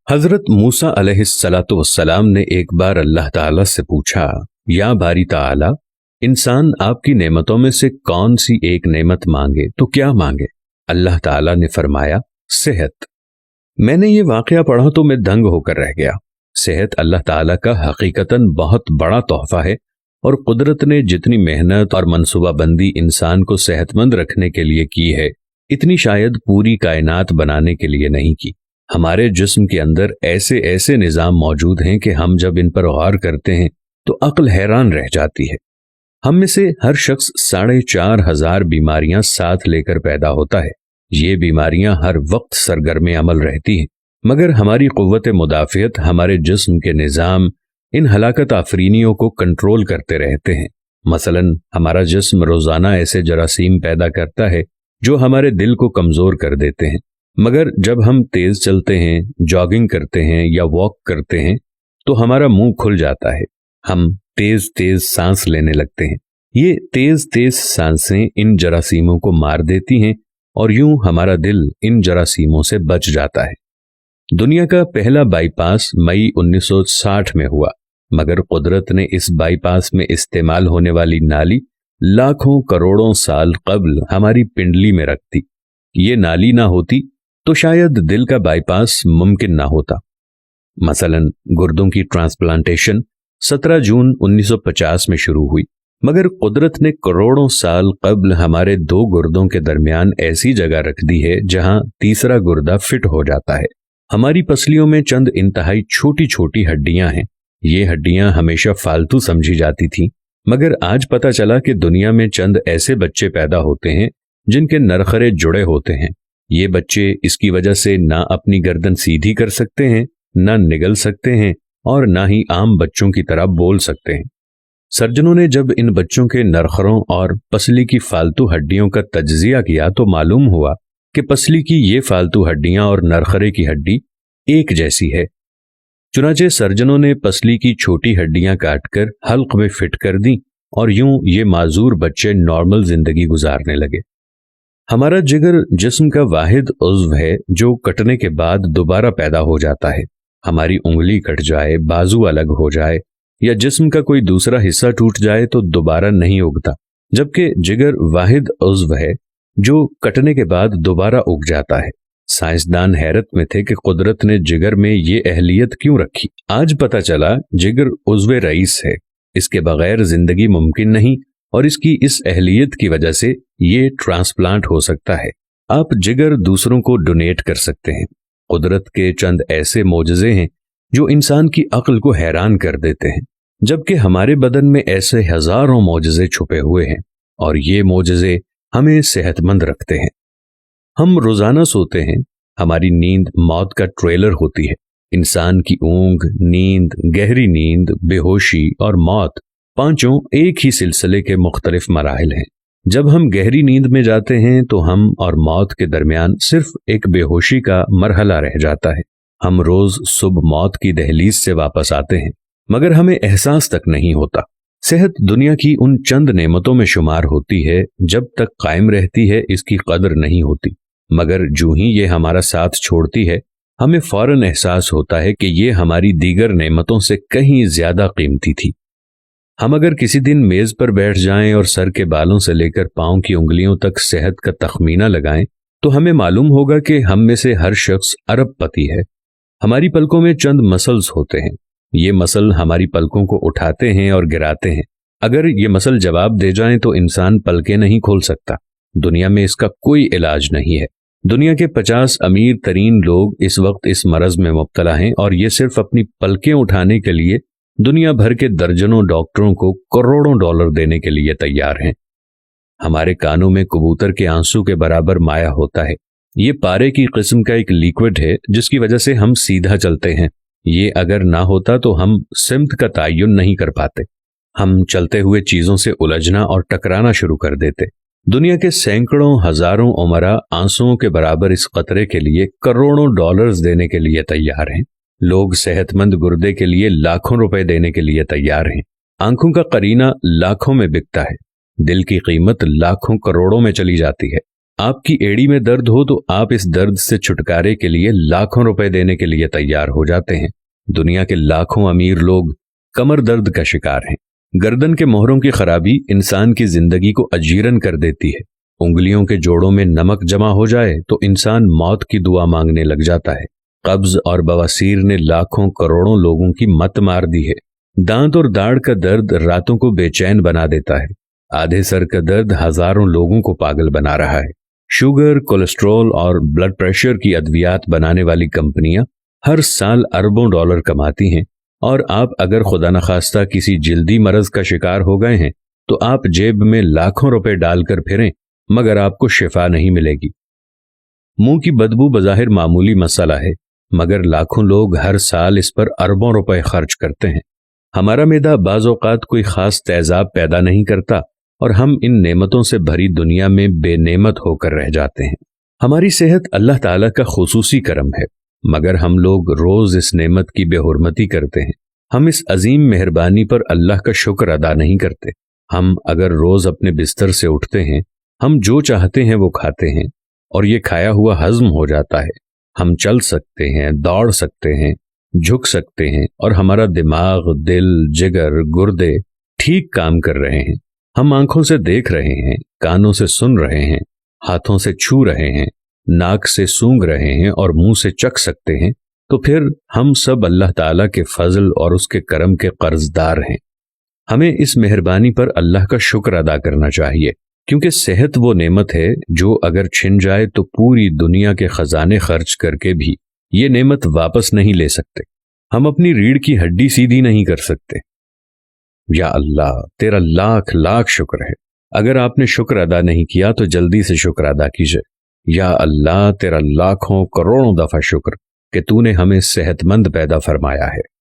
हजरत मूसा अलैहिस्सलातु वस्सलाम ने एक बार अल्लाह ताला से पूछा, या बारी ताला, इंसान आपकी नेमतों में से कौन सी एक नेमत मांगे तो क्या मांगे? अल्लाह ताला ने फरमाया, सेहत। मैंने ये वाकया पढ़ा तो मैं दंग होकर रह गया। सेहत अल्लाह ताला का हकीकतन बहुत बड़ा तोहफा है और कुदरत ने जितनी मेहनत और मनसूबाबंदी इंसान को सेहतमंद रखने के लिए की है, इतनी शायद पूरी कायनात बनाने के लिए नहीं की। हमारे जिस्म के अंदर ऐसे ऐसे निज़ाम मौजूद हैं कि हम जब इन पर गौर करते हैं तो अक्ल हैरान रह जाती है। हम में से हर शख्स 4,500 बीमारियां साथ लेकर पैदा होता है। ये बीमारियां हर वक्त सरगर्म अमल रहती हैं, मगर हमारी कुव्वत मुदाफ़ियत, हमारे जिस्म के निज़ाम इन हलाकत आफरीनियों को कंट्रोल करते रहते हैं। मसलन हमारा जिस्म रोज़ाना ऐसे जरासीम पैदा करता है जो हमारे दिल को कमज़ोर कर देते हैं, मगर जब हम तेज़ चलते हैं, जॉगिंग करते हैं या वॉक करते हैं तो हमारा मुंह खुल जाता है। हम तेज़ तेज़ सांस लेने लगते हैं। ये तेज़ तेज़ सांसें इन जरासीमों को मार देती हैं और यूं हमारा दिल इन जरासीमों से बच जाता है। दुनिया का पहला बाईपास मई 1960 में हुआ, मगर कुदरत ने इस बाईपास में इस्तेमाल होने वाली नाली लाखों करोड़ों साल कब्ल हमारी पिंडली में रख दी। ये नाली ना होती तो शायद दिल का बाईपास मुमकिन ना होता। मसलन गुर्दों की ट्रांसप्लांटेशन 17 जून 1950 में शुरू हुई, मगर कुदरत ने करोड़ों साल कब्ल हमारे 2 गुर्दों के दरमियान ऐसी जगह रख दी है जहां तीसरा गुर्दा फिट हो जाता है। हमारी पसलियों में चंद इंतहाई छोटी छोटी हड्डियां हैं। ये हड्डियां हमेशा फालतू समझी जाती थीं, मगर आज पता चला कि दुनिया में चंद ऐसे बच्चे पैदा होते हैं जिनके नरखरे जुड़े होते हैं। ये बच्चे इसकी वजह से ना अपनी गर्दन सीधी कर सकते हैं, ना निगल सकते हैं और ना ही आम बच्चों की तरह बोल सकते हैं। सर्जनों ने जब इन बच्चों के नरखरों और पसली की फालतू हड्डियों का तज्जिया किया तो मालूम हुआ कि पसली की ये फालतू हड्डियां और नरखरे की हड्डी एक जैसी है। चुनाचे सर्जनों ने पसली की छोटी हड्डियां काटकर हल्क में फिट कर दी और यूं ये माजूर बच्चे नॉर्मल जिंदगी गुजारने लगे। हमारा जिगर जिस्म का वाहिद उज़्व है जो कटने के बाद दोबारा पैदा हो जाता है। हमारी उंगली कट जाए, बाजू अलग हो जाए या जिस्म का कोई दूसरा हिस्सा टूट जाए तो दोबारा नहीं उगता, जबकि जिगर वाहिद उज़्व है जो कटने के बाद दोबारा उग जाता है। साइंसदान हैरत में थे कि कुदरत ने जिगर में ये अहलियत क्यों रखी। आज पता चला जिगर उज़्व रईस है, इसके बगैर जिंदगी मुमकिन नहीं और इसकी इस अहलियत की वजह से ये ट्रांसप्लांट हो सकता है। आप जिगर दूसरों को डोनेट कर सकते हैं। कुदरत के चंद ऐसे मोजज़े हैं जो इंसान की अक्ल को हैरान कर देते हैं, जबकि हमारे बदन में ऐसे हजारों मोजज़े छुपे हुए हैं और ये मोजज़े हमें सेहतमंद रखते हैं। हम रोजाना सोते हैं, हमारी नींद मौत का ट्रेलर होती है। इंसान की ऊंघ, नींद, गहरी नींद, बेहोशी और मौत, पांचों एक ही सिलसिले के मुख्तलिफ मराहिल हैं। जब हम गहरी नींद में जाते हैं तो हम और मौत के दरमियान सिर्फ एक बेहोशी का मरहला रह जाता है। हम रोज सुबह मौत की दहलीज से वापस आते हैं, मगर हमें एहसास तक नहीं होता। सेहत दुनिया की उन चंद नेमतों में शुमार होती है, जब तक कायम रहती है इसकी कदर नहीं होती, मगर जूं ही ये हमारा साथ छोड़ती है हमें फौरन एहसास होता है कि ये हमारी दीगर नेमतों से कहीं ज्यादा कीमती थी। हम अगर किसी दिन मेज पर बैठ जाएं और सर के बालों से लेकर पांव की उंगलियों तक सेहत का तखमीना लगाएं तो हमें मालूम होगा कि हम में से हर शख्स अरबपति है। हमारी पलकों में चंद मसल्स होते हैं। ये मसल हमारी पलकों को उठाते हैं और गिराते हैं। अगर ये मसल जवाब दे जाएं तो इंसान पलकें नहीं खोल सकता। दुनिया में इसका कोई इलाज नहीं है। दुनिया के 50 अमीर तरीन लोग इस वक्त इस मरज में मुब्तला हैं और ये सिर्फ अपनी पलकें उठाने के लिए दुनिया भर के दर्जनों डॉक्टरों को करोड़ों डॉलर देने के लिए तैयार हैं। हमारे कानों में कबूतर के आंसू के बराबर माया होता है। ये पारे की किस्म का एक लिक्विड है जिसकी वजह से हम सीधा चलते हैं। ये अगर ना होता तो हम सिमत का तयन नहीं कर पाते। हम चलते हुए चीजों से उलझना और टकराना शुरू कर देते। दुनिया के सैकड़ों हजारों उमरा आंसुओं के बराबर इस कतरे के लिए करोड़ों डॉलर्स देने के लिए तैयार हैं। लोग सेहतमंद गुर्दे के लिए लाखों रुपए देने के लिए तैयार हैं। आंखों का करीना लाखों में बिकता है। दिल की कीमत लाखों करोड़ों में चली जाती है। آپ کی ایڑی میں درد ہو تو آپ اس درد سے چھٹکارے کے لیے لاکھوں روپے دینے کے لیے تیار ہو جاتے ہیں۔ دنیا کے لاکھوں امیر لوگ کمر درد کا شکار ہیں۔ گردن کے موہروں کی خرابی انسان کی زندگی کو اجیرن کر دیتی ہے۔ انگلیوں کے جوڑوں میں نمک جمع ہو جائے تو انسان موت کی دعا مانگنے لگ جاتا ہے۔ قبض اور بواسیر نے لاکھوں کروڑوں لوگوں کی مت مار دی ہے۔ دانت اور داڑھ کا درد راتوں کو بے چین بنا دیتا ہے۔ آدھے سر کا درد ہزاروں لوگوں کو پاگل بنا رہا ہے۔ شوگر، کولیسٹرول اور بلڈ پریشر کی ادویات بنانے والی کمپنیاں ہر سال اربوں ڈالر کماتی ہیں، اور آپ اگر خدا نخواستہ کسی جلدی مرض کا شکار ہو گئے ہیں تو آپ جیب میں لاکھوں روپے ڈال کر پھریں مگر آپ کو شفا نہیں ملے گی۔ منہ کی بدبو بظاہر معمولی مسئلہ ہے، مگر لاکھوں لوگ ہر سال اس پر اربوں روپے خرچ کرتے ہیں۔ ہمارا معدہ بعض اوقات کوئی خاص تیزاب پیدا نہیں کرتا اور ہم ان نعمتوں سے بھری دنیا میں بے نعمت ہو کر رہ جاتے ہیں۔ ہماری صحت اللہ تعالیٰ کا خصوصی کرم ہے، مگر ہم لوگ روز اس نعمت کی بے حرمتی کرتے ہیں۔ ہم اس عظیم مہربانی پر اللہ کا شکر ادا نہیں کرتے۔ ہم اگر روز اپنے بستر سے اٹھتے ہیں، ہم جو چاہتے ہیں وہ کھاتے ہیں اور یہ کھایا ہوا ہضم ہو جاتا ہے۔ ہم چل سکتے ہیں، دوڑ سکتے ہیں، جھک سکتے ہیں اور ہمارا دماغ، دل، جگر، گردے ٹھیک کام کر رہے ہیں۔ ہم آنکھوں سے دیکھ رہے ہیں، کانوں سے سن رہے ہیں، ہاتھوں سے چھو رہے ہیں، ناک سے سونگھ رہے ہیں اور منہ سے چکھ سکتے ہیں، تو پھر ہم سب اللہ تعالیٰ کے فضل اور اس کے کرم کے قرض دار ہیں۔ ہمیں اس مہربانی پر اللہ کا شکر ادا کرنا چاہیے، کیونکہ صحت وہ نعمت ہے جو اگر چھن جائے تو پوری دنیا کے خزانے خرچ کر کے بھی یہ نعمت واپس نہیں لے سکتے۔ ہم اپنی ریڑھ کی ہڈی سیدھی نہیں کر سکتے۔ یا اللہ، تیرا لاکھ لاکھ شکر ہے۔ اگر آپ نے شکر ادا نہیں کیا تو جلدی سے شکر ادا کیجئے۔ یا اللہ، تیرا لاکھوں کروڑوں دفعہ شکر کہ تو نے ہمیں صحت مند پیدا فرمایا ہے۔